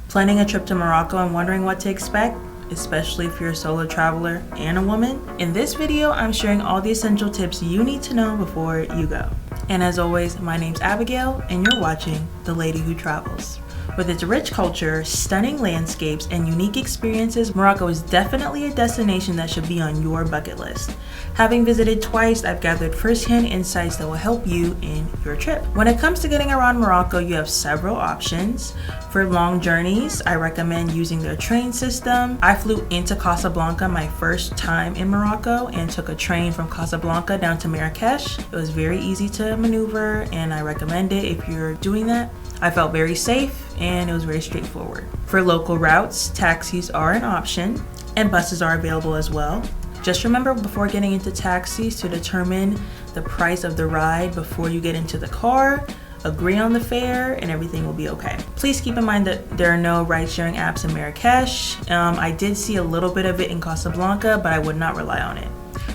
Planning a trip to Morocco and wondering what to expect, especially if you're a solo traveler and a woman? In this video, I'm sharing all the essential tips you need to know before you go. And as always, my name's Abigail and you're watching The Lady Who Travels. With its rich culture, stunning landscapes, and unique experiences, Morocco is definitely a destination that should be on your bucket list. Having visited twice, I've gathered firsthand insights that will help you in your trip. When it comes to getting around Morocco, you have several options. For long journeys, I recommend using their train system. I flew into Casablanca my first time in Morocco and took a train from Casablanca down to Marrakesh. It was very easy to maneuver and I recommend it if you're doing that. I felt very safe and it was very straightforward. For local routes, taxis are an option and buses are available as well. Just remember before getting into taxis to determine the price of the ride before you get into the car, agree on the fare, and everything will be okay. Please keep in mind that there are no ride-sharing apps in Marrakesh. I did see a little bit of it in Casablanca, but I would not rely on it.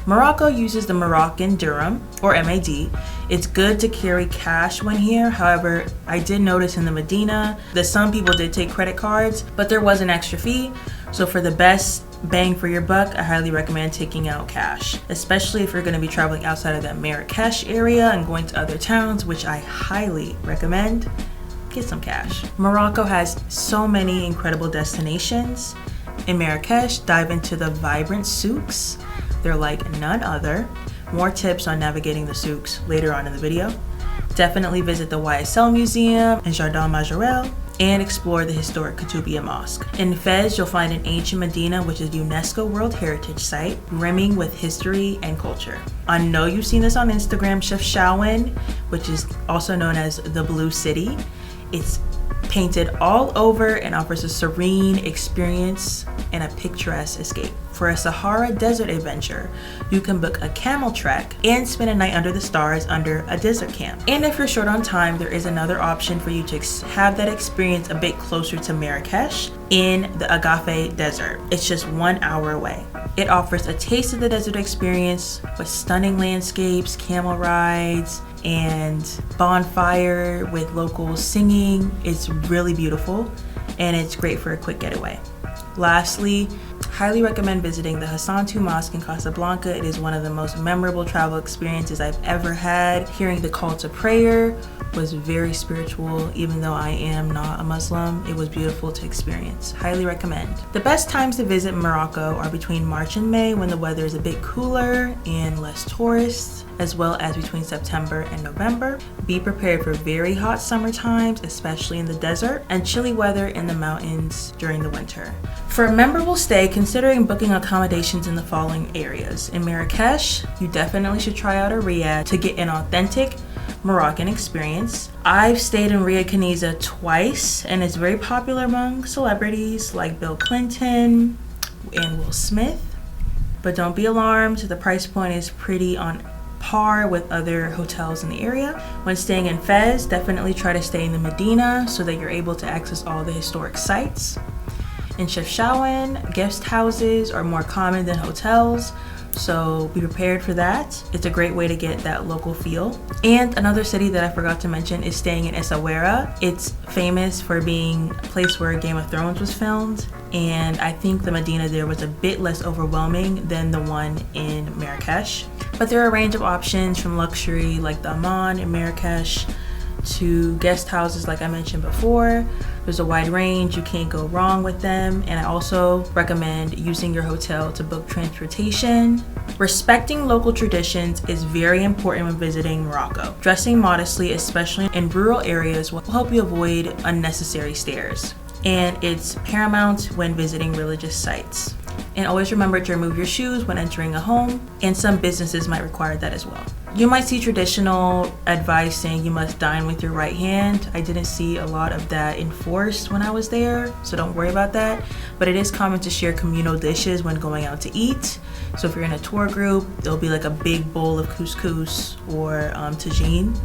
Morocco uses the Moroccan dirham, or MAD. It's good to carry cash when here. However, I did notice in the Medina that some people did take credit cards, but there was an extra fee. So for the best bang for your buck, I highly recommend taking out cash, especially if you're going to be traveling outside of that Marrakesh area and going to other towns, which I highly recommend. Get some cash. Morocco has so many incredible destinations. In Marrakesh, dive into the vibrant souks. They're like none other. More tips on navigating the souks later on in the video. Definitely visit the YSL Museum and Jardin Majorelle and explore the historic Koutoubia Mosque. In Fez, you'll find an ancient Medina, which is UNESCO World Heritage Site, brimming with history and culture. I know you've seen this on Instagram, 𝐥𝐤𝐤, which is also known as the Blue City. It's painted all over and offers a serene experience and a picturesque escape. For a Sahara desert adventure, you can book a camel trek and spend a night under the stars under a desert camp. And if you're short on time, there is another option for you to have that experience a bit closer to Marrakesh in the Agafé Desert. It's just 1 hour away. It offers a taste of the desert experience with stunning landscapes, camel rides, and bonfire with locals singing. It's really beautiful and it's great for a quick getaway. Lastly, highly recommend visiting the Hassan II Mosque in Casablanca. It is one of the most memorable travel experiences I've ever had. Hearing the call to prayer was very spiritual. Even though I am not a Muslim, it was beautiful to experience. Highly recommend. The best times to visit Morocco are between March and May, when the weather is a bit cooler and less tourists, as well as between September and November. Be prepared for very hot summer times, especially in the desert, and chilly weather in the mountains during the winter. For a memorable stay, considering booking accommodations in the following areas. In Marrakesh, you definitely should try out a riad to get an authentic Moroccan experience. I've stayed in Riad Knesset twice and it's very popular among celebrities like Bill Clinton and Will Smith. But don't be alarmed, the price point is pretty on par with other hotels in the area. When staying in Fez, definitely try to stay in the Medina so that you're able to access all the historic sites. In 𝐥𝐤𝐤, guest houses are more common than hotels, so be prepared for that. It's a great way to get that local feel. And another city that I forgot to mention is staying in Essaouira. It's famous for being a place where Game of Thrones was filmed, and I think the Medina there was a bit less overwhelming than the one in Marrakesh. But there are a range of options, from luxury like the Amman in Marrakesh to guest houses like I mentioned before. There's a wide range, you can't go wrong with them. And I also recommend using your hotel to book transportation. Respecting local traditions is very important when visiting Morocco. Dressing modestly, especially in rural areas, will help you avoid unnecessary stares. And it's paramount when visiting religious sites. And always remember to remove your shoes when entering a home, and some businesses might require that as well. You might see traditional advice saying you must dine with your right hand. I didn't see a lot of that enforced when I was there, so don't worry about that. But it is common to share communal dishes when going out to eat. So if you're in a tour group, there'll be like a big bowl of couscous or tagine.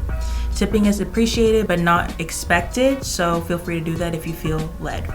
Tipping is appreciated but not expected, so feel free to do that if you feel led.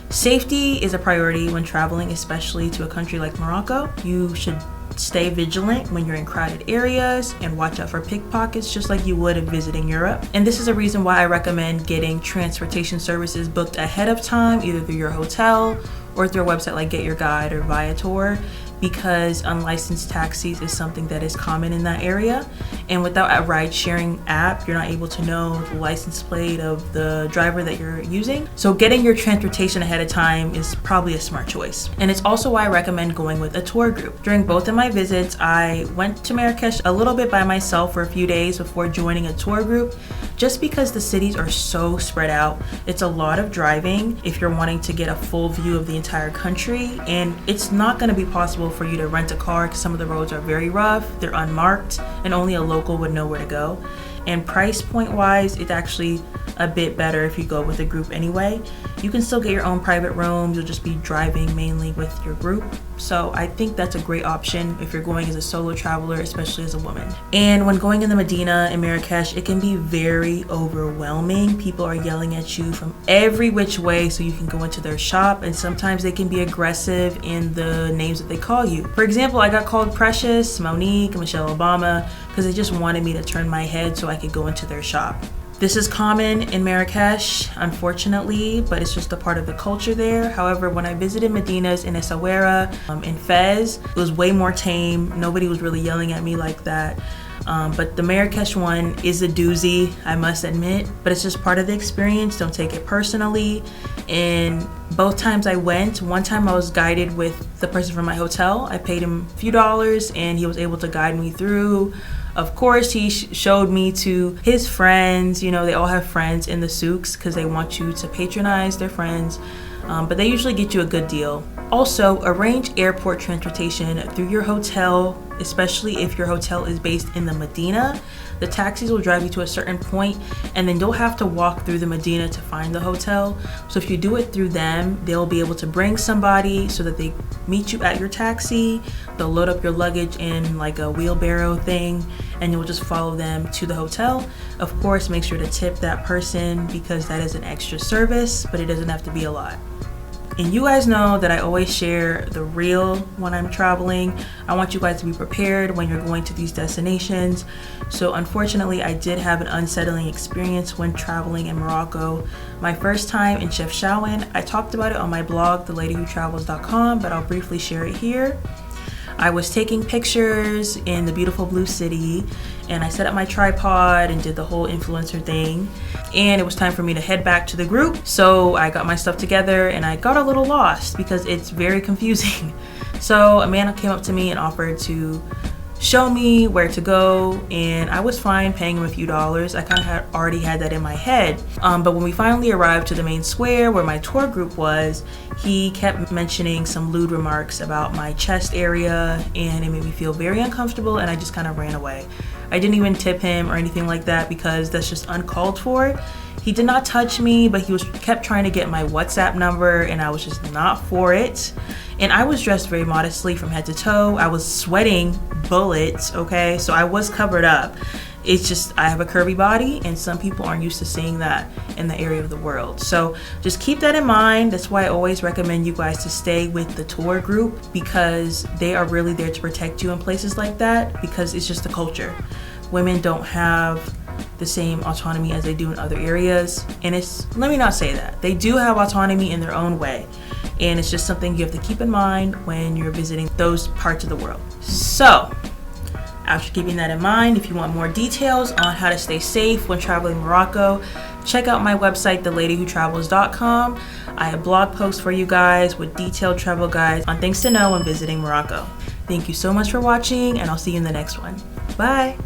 Safety is a priority when traveling, especially to a country like Morocco. You should Stay vigilant when you're in crowded areas and watch out for pickpockets just like you would if visiting Europe. And this is a reason why I recommend getting transportation services booked ahead of time, either through your hotel or through a website like Get Your Guide or Viator, because unlicensed taxis is something that is common in that area. And without a ride sharing app, you're not able to know the license plate of the driver that you're using. So getting your transportation ahead of time is probably a smart choice. And it's also why I recommend going with a tour group. During both of my visits, I went to Marrakesh a little bit by myself for a few days before joining a tour group, just because the cities are so spread out. It's a lot of driving if you're wanting to get a full view of the entire country, and it's not going to be possible for you to rent a car because some of the roads are very rough, they're unmarked, and only a local would know where to go. And price point wise, it's actually a bit better if you go with a group anyway. You can still get your own private rooms, you'll just be driving mainly with your group. So I think that's a great option if you're going as a solo traveler, especially as a woman. And when going in the Medina in Marrakesh, it can be very overwhelming. People are yelling at you from every which way so you can go into their shop, and sometimes they can be aggressive in the names that they call you. For example, I got called Precious, Monique, Michelle Obama, because they just wanted me to turn my head so I could go into their shop. This is common in Marrakesh, unfortunately, but it's just a part of the culture there. However, when I visited Medinas in Essaouira, in Fez, it was way more tame. Nobody was really yelling at me like that. But the Marrakesh one is a doozy, I must admit, but it's just part of the experience. Don't take it personally. And both times I went, one time I was guided with the person from my hotel. I paid him a few dollars and he was able to guide me through. Of course, he showed me to his friends. You know, they all have friends in the souks because they want you to patronize their friends. But they usually get you a good deal. Also, arrange airport transportation through your hotel, especially if your hotel is based in the Medina. The taxis will drive you to a certain point and then you'll have to walk through the Medina to find the hotel. So if you do it through them, they'll be able to bring somebody so that they meet you at your taxi. They'll load up your luggage in like a wheelbarrow thing and you'll just follow them to the hotel. Of course, make sure to tip that person because that is an extra service, but it doesn't have to be a lot. And you guys know that I always share the real when I'm traveling. I want you guys to be prepared when you're going to these destinations. So unfortunately, I did have an unsettling experience when traveling in Morocco. My first time in 𝐥𝐢𝐤𝐞, I talked about it on my blog, 𝐷eLadyWhoTravels.com, but I'll briefly share it here. I was taking pictures in the beautiful blue city and I set up my tripod and did the whole influencer thing. And it was time for me to head back to the group. So I got my stuff together and I got a little lost because it's very confusing. So a man came up to me and offered to show me where to go, and I was fine paying him a few dollars. I kind of already had that in my head. But when we finally arrived to the main square where my tour group was, he kept mentioning some lewd remarks about my chest area and it made me feel very uncomfortable and I just kind of ran away. I didn't even tip him or anything like that because that's just uncalled for. He did not touch me, but he kept trying to get my WhatsApp number and I was just not for it. And I was dressed very modestly from head to toe. I was sweating bullets, okay? So I was covered up. It's just, I have a curvy body and some people aren't used to seeing that in the area of the world. So just keep that in mind. That's why I always recommend you guys to stay with the tour group because they are really there to protect you in places like that because it's just the culture. Women don't have the same autonomy as they do in other areas. And let me not say that. They do have autonomy in their own way. And it's just something you have to keep in mind when you're visiting those parts of the world. So, after keeping that in mind, if you want more details on how to stay safe when traveling Morocco, check out my website, 𝐷eLadyWhoTravels.com. I have blog posts for you guys with detailed travel guides on things to know when visiting Morocco. Thank you so much for watching, and I'll see you in the next one. Bye!